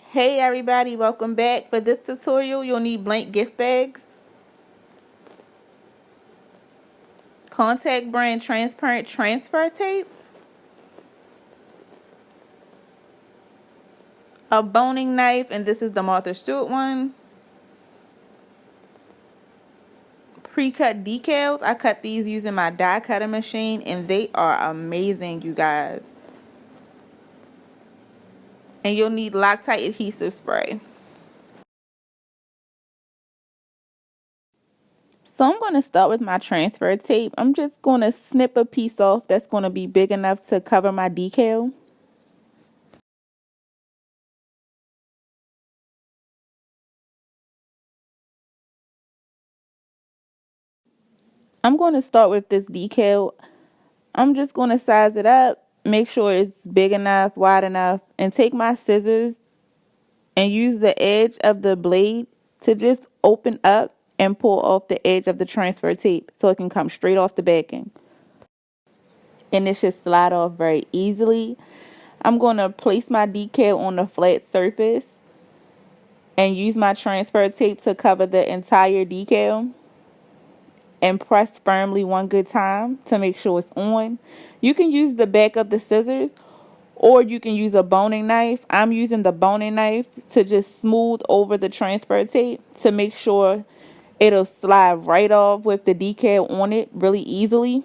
Hey everybody, welcome back. For this tutorial, you'll need blank gift bags, Con-Tact brand transparent transfer tape, a boning knife, and this is the Martha Stewart one, pre-cut decals. I cut these using my die cutting machine and they are amazing, you guys. And you'll need Loctite adhesive spray. So I'm going to start with my transfer tape. I'm just going to snip a piece off that's going to be big enough to cover my decal. I'm going to start with this decal. I'm just going to size it up, make sure it's big enough, wide enough, and take my scissors and use the edge of the blade to just open up and pull off the edge of the transfer tape so it can come straight off the backing. And it should slide off very easily. I'm going to place my decal on a flat surface and use my transfer tape to cover the entire decal and press firmly one good time to make sure it's on. You can use the back of the scissors or you can use a boning knife. I'm using the boning knife to just smooth over the transfer tape to make sure it'll slide right off with the decal on it really easily.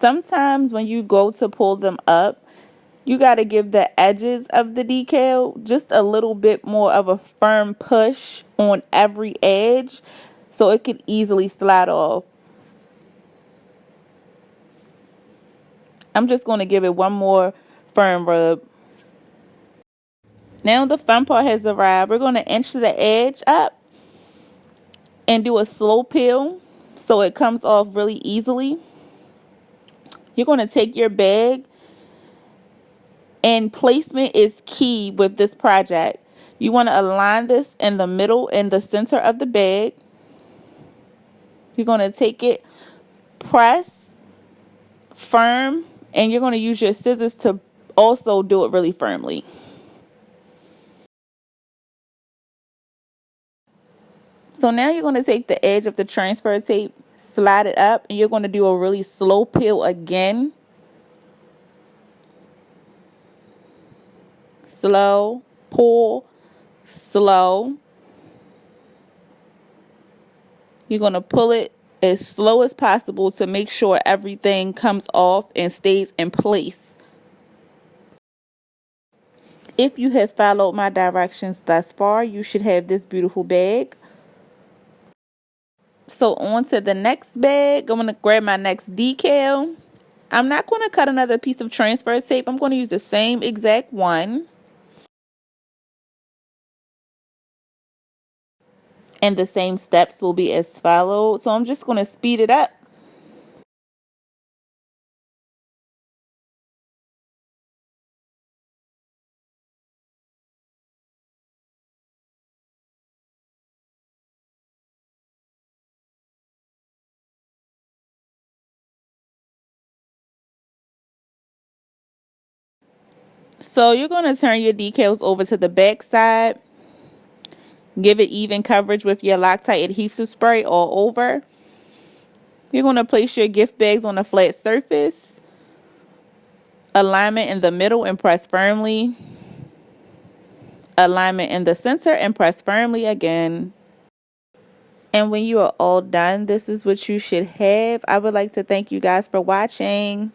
Sometimes when you go to pull them up, you got to give the edges of the decal just a little bit more of a firm push on every edge so it could easily slide off. I'm just going to give it one more firm rub. Now the fun part has arrived. We're going to inch the edge up and do a slow peel so it comes off really easily. You're going to take your bag, and placement is key with this project. You want to align this in the middle and the center of the bag. You're going to take it, press, firm, and you're going to use your scissors to also do it really firmly. So now you're going to take the edge of the transfer tape, slide it up, and you're going to do a really slow peel again. Slow, pull, slow. You're going to pull it as slow as possible to make sure everything comes off and stays in place. If you have followed my directions thus far, you should have this beautiful bag. So on to the next bag. I'm going to grab my next decal. I'm not going to cut another piece of transfer tape. I'm going to use the same exact one. And the same steps will be as followed. So I'm just going to speed it up. So you're going to turn your decals over to the back side. Give it even coverage with your Loctite adhesive spray all over. You're going to place your gift bags on a flat surface. Alignment in the middle and press firmly. Alignment in the center and press firmly again. And when you are all done, this is what you should have. I would like to thank you guys for watching.